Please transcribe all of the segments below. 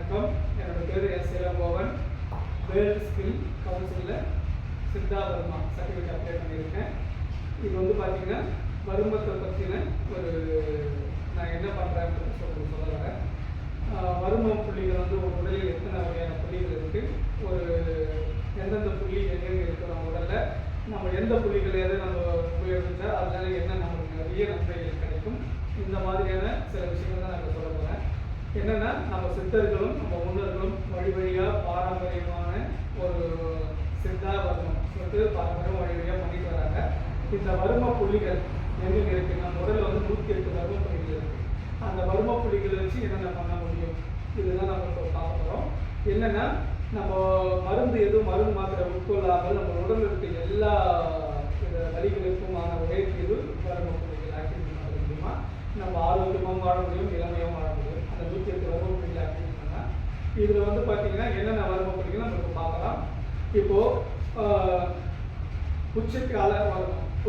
வணக்கம். என்னோட பேர் எஸ் இளங்கோவன். வேர்ல்டு ஸ்கில் கவுன்சிலில் சித்தா வர்மா சர்டிஃபிகேட் அப்ளை பண்ணியிருக்கேன். இது வந்து பார்த்தீங்கன்னா வருமத்தை பற்றின ஒரு நான் என்ன பண்ணுறேன்னு சொல்ல வரேன். வரும புள்ளிகள் வந்து ஒரு உடலில் எத்தனை வகையான புள்ளிகள் இருக்குது, ஒரு எந்தெந்த புள்ளி எங்கெங்கே இருக்குது நம்ம உடலில், நம்ம எந்த புள்ளிகள் எதை நம்ம உபயோகிச்சா அதனால என்ன நமக்கு நிறைய நன்மைகள் கிடைக்கும், இந்த மாதிரியான சில விஷயங்கள் தான் நாங்கள் சொல்ல போகிறேன். என்னென்னா, நம்ம சித்தர்களும் நம்ம முன்னோர்களும் வழி வழியாக பாரம்பரியமான ஒரு சித்தா வர்மம் சொல்லிட்டு பாரம்பரியம் வழி வழியாக பண்ணிட்டு வராங்க. இந்த வர்ம புள்ளிகள் எங்கே இருக்குது, நம்ம உடலில் வந்து 108 வர்ம புள்ளிகள் இருக்குது. அந்த வர்ம புள்ளிகளை வச்சு என்னென்ன பண்ண முடியும், இதுதான் நம்ம இப்போ பார்க்க போகிறோம். என்னென்னா, நம்ம மருந்து மாத்திரை உட்கொள்ளாமல் நம்ம உடலில் இருக்க எல்லா வலிகளுக்குமான ஒரே தீர்வு வர்ம புள்ளிகள் ஆக்டிவிட்டி பண்ண முடியுமா, நம்ம ஆரோக்கியமாகவும் வாழ முடியும், இளமையாகவும் வாழ முடியும். அந்த 108 வர்ம புள்ளிகள் ஆக்டிவிட்டி பண்ணால் இதில் வந்து பார்த்தீங்கன்னா என்னென்ன வர்ம புள்ளிகள் நம்ம இப்போ பார்க்கலாம். இப்போது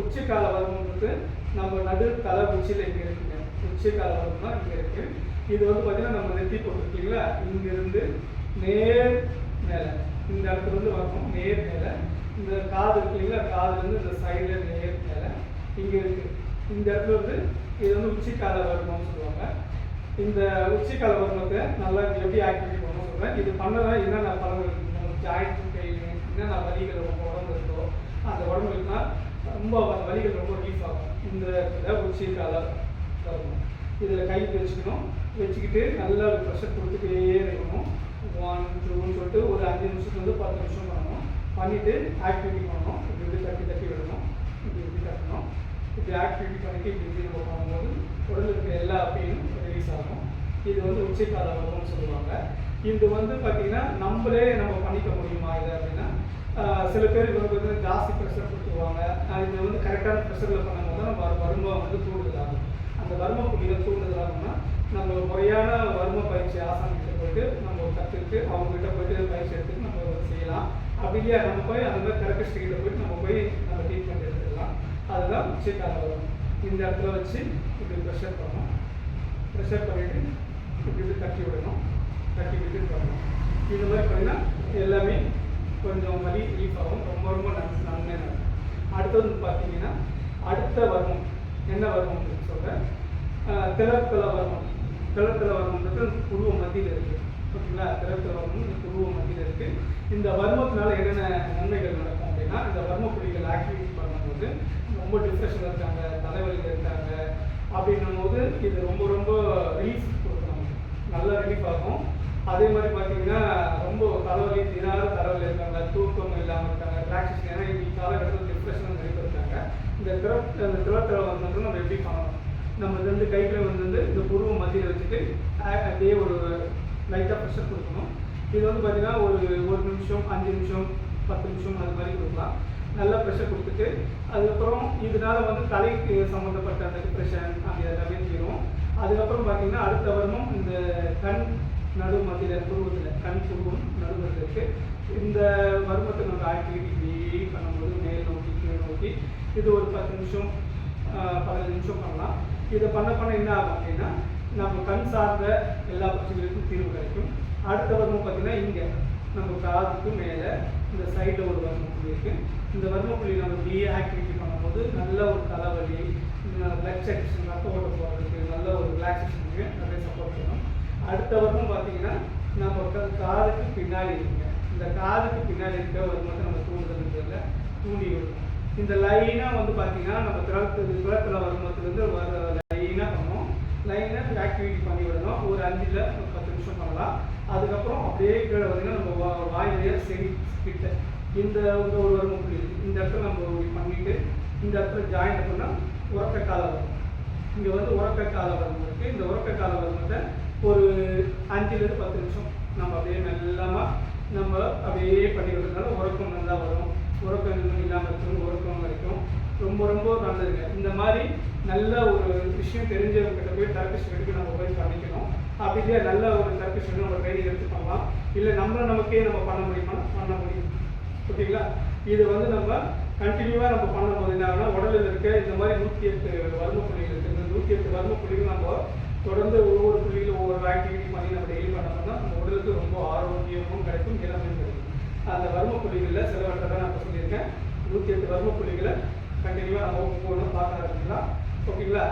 உச்சிக்கால வர்மம்ன்றது நம்ம நடு தலை உச்சியில் இங்கே இருக்குங்க. உச்சிக்கால வர்மம்னா இங்கே இருக்கு. இது வந்து பார்த்தீங்கன்னா நம்ம நெத்தி போட்டுருக்கீங்களா, இங்கிருந்து நேர் மேலே இந்த இடத்துல இருந்து வரணும், நேர் மேலே இந்த காது இருக்குங்களா, காதுலேருந்து இந்த சைடில் நேர் மேலே இங்கே இருக்குது. இந்த இடத்துல வந்து இது வந்து உச்சிக்கால வர்மம்னு சொல்லுவாங்க. இந்த உச்சிக்கால வர்மத்தை நல்லா எப்படி ஆக்டிவிட்டி பண்ணணும்னு சொல்கிறேன். இது பண்ணதான் என்னென்ன பலன்கள், ஜாயிண்ட் பெயின், என்னென்ன வலிகள் ரொம்ப உடம்பு இருக்கோ அந்த உடம்புக்குனா ரொம்ப வலிகள் ரொம்ப ரிலீஃப் ஆகும். இந்த உச்சிக்கால வர்மம் இதில் கை வச்சுக்கிட்டு நல்லா ஒரு ப்ரெஷர் கொடுத்துட்டே இருக்கணும். 1 2ன்னு சொல்லிட்டு ஒரு 5 நிமிஷத்துலேருந்து 10 நிமிஷம் பண்ணணும். பண்ணிவிட்டு ஆக்டிவிட்டி பண்ணணும். இப்படி தட்டி விடணும், இப்படி தட்டணும். இப்படி ஆக்டிவிட்டி பண்ணிவிட்டு இப்படி நம்ம பண்ணும்போது உடலில் இருக்கிற எல்லா பெயினும் ரிலீஸ் ஆகும். இது வந்து உச்சிக்கால வர்மம்னு சொல்லுவாங்க. இது வந்து பார்த்திங்கன்னா நம்ம பண்ணிக்க முடியுமா இது அப்படின்னா, சில பேருக்கு வந்து பார்த்தீங்கன்னா ஜாஸ்தி ப்ரெஷர் கொடுத்துருவாங்க. இது வந்து கரெக்டான ப்ரெஷரில் பண்ணும்போது தான் நம்ம வர்மம் வந்து தூண்டுதலாகும். அந்த வர்ம புள்ளிகள் தூண்டுதலாகும்னா நம்ம முறையான வர்ம பயிற்சி ஆசான்கிட்ட போயிட்டு நம்ம கற்றுக்கிட்டு அவங்ககிட்ட போயிட்டு பயிற்சி எடுத்துட்டு நம்ம செய்யலாம். அப்படி இல்லையா நம்ம போய் அந்த மாதிரி தெரபிஸ்ட் கிட்ட போயிட்டு நம்ம ட்ரீட்மெண்ட் எடுத்துக்கலாம். அதுதான் உச்சிக்கால வர்மம். இந்த இடத்துல வச்சு இப்படி ப்ரெஷர் பண்ணணும். ப்ரெஷர் பண்ணிவிட்டு இப்படி தட்டி விடணும், தட்டி விட்டு பண்ணணும். இந்த மாதிரி பண்ணினா எல்லாமே கொஞ்சம் வலி ரிலீஃப் ஆகும். ரொம்ப நன்மை நடக்கும். அடுத்தது பார்த்தீங்கன்னா அடுத்த வர்மம் என்ன வர்மம் சொல்கிறேன். திலத்தல வர்மம். திலத்தல வர்மம்ன்றது புருவ மத்தியில் இருக்குது. ஓகேங்களா, திலத்தல வர்மம் புருவ மத்தியில் இருக்குது. இந்த வர்மத்தினால என்னென்ன நன்மைகள் நடக்கும் அப்படின்னா, இந்த வர்ம புள்ளிகள் ஆக்டிவிட்டி பண்ணும்போது ரொம்ப டிப்ரெஷனில் இருக்காங்க, தலைவலியில் இருக்காங்க அப்படின்னும் போது இது ரொம்ப ரிலீஃப் கொடுக்கணும், நல்ல ரிலீஃப் ஆகும். அதே மாதிரி பார்த்தீங்கன்னா ரொம்ப தலைவலி தினார தலைவலி இருக்காங்க, தூக்கம் இல்லாமல் இருக்காங்க, ரிலாக்ஸேஷன். ஏன்னா இந்த காலகட்டத்தில் டிப்ரெஷன் நிறைய இருக்காங்க. இந்த திலத்தல வர்மத்தை நம்ம எப்படி பண்ணணும், நம்ம இது வந்து கைகளை வந்து இந்த புருவ மத்தியில் வச்சுட்டு அப்படியே ஒரு லைட்டாக ப்ரெஷர் கொடுக்கணும். இது வந்து பார்த்தீங்கன்னா ஒரு நிமிஷம், 5 நிமிஷம், 10 நிமிஷம் அது மாதிரி கொடுக்கலாம். நல்லா ப்ரெஷர் கொடுத்துட்டு அதுக்கப்புறம் இதனால வந்து தலைக்கு சம்மந்தப்பட்ட அந்த டிப்ரெஷன் அது எல்லாமே தீரும். அதுக்கப்புறம் பார்த்தீங்கன்னா அடுத்த வர்மம் இந்த கண் நடு மத்தியில் புருவத்தில் கண் புருவம் நடுவில் இருக்குது. இந்த வர்மத்தை நம்ம ஆக்டிவிட்டி பண்ணும்போது மேல் நோக்கி கீழ் நோக்கி இது ஒரு 10 நிமிஷம் 15 நிமிஷம் பண்ணலாம். இதை பண்ண என்ன ஆகும் அப்படின்னா, நம்ம கண் சார்ந்த எல்லா பிரச்சனைகளுக்கும் தீர்வு கிடைக்கும். அடுத்த வர்மம் பார்த்தீங்கன்னா இங்கே நம்ம காதுக்கு மேலே இந்த சைடில் ஒரு வர்ம புள்ளி இருக்குது. இந்த வர்ம புள்ளி நம்ம ஆக்டிவிட்டி பண்ணும்போது நல்ல ஒரு தலைவலி, பிளட் சர்க்குலேஷன் ரத்த ஓட்ட போகிறதுக்கு நல்ல ஒரு ரிலாக்ஸேஷனுக்கு நிறைய சப்போர்ட் பண்ணும். அடுத்த வர்மம் பார்த்தீங்கன்னா நம்ம காதுக்கு பின்னாடி இருக்குங்க. இந்த காதுக்கு பின்னாடி இருக்க வர்மத்தை நம்ம தூண்டுதல் தூண்டி விடணும். இந்த லைனாக வந்து பார்த்தீங்கன்னா நம்ம திலத்தல வர்மத்துலேருந்து லைனாக பண்ணணும். லைனாக ஆக்டிவிட்டி பண்ணி விடணும். ஒரு 5 to 10 நிமிஷம் பண்ணலாம். அதுக்கப்புறம் அப்படியே கீழே பார்த்தீங்கன்னா நம்ம வாயிலேயே கிட்ட இந்த ஒரு வர்ம புள்ளி இந்த இடத்துல நம்ம பண்ணிவிட்டு இந்த இடத்துல ஜாயிண்ட் பண்ணால் உறக்க கால வர்மம். இங்கே வந்து உறக்க கால வர்மம் இருக்குது. இந்த உறக்க கால வர்மத்தை ஒரு 5 to 10 நிமிஷம் நம்ம அப்படியே மெல்லமாக நம்ம அப்படியே பண்ணி விடுறதுனால உறக்கம் நல்லா வரும். உறக்கம் இல்லாமல் இருக்கணும், உறக்கம் வரைக்கும் ரொம்ப நல்லதுங்க. இந்த மாதிரி நல்ல ஒரு விஷயம் தெரிஞ்சவங்ககிட்ட போய் தெரபிஸ்ட் எடுத்து நம்ம போய் பண்ணிக்கணும். அப்படி இல்லையா நல்ல ஒரு தெரபிஸ்ட் நம்ம ட்ரைனிங் எடுத்து பண்ணலாம். இல்லை நமக்கே நம்ம பண்ண முடியும். ஓகேங்களா, இது வந்து நம்ம கண்டினியூவாக நம்ம பண்ணும்போது என்ன ஆகுனா, உடலில் இருக்க இந்த மாதிரி 108 வர்ம புள்ளிகள் இருக்குது. இந்த 108 வர்ம புள்ளிகள் நம்ம தொடர்ந்து ஒவ்வொரு புள்ளியிலும் ஒவ்வொரு ஆக்டிவிட்டி பண்ணி நம்ம டெய்லி பண்ணோம்னா நம்ம உடலுக்கு அந்த வர்ம புள்ளிகளில் செலவற்றதான் நான் இப்போ சொல்லியிருக்கேன். 108 வர்ம புள்ளிகளை கண்டினியூவாக நம்ம ஒவ்வொன்றும் பார்க்க ஆரம்பிக்கலாம். ஓகேங்களா?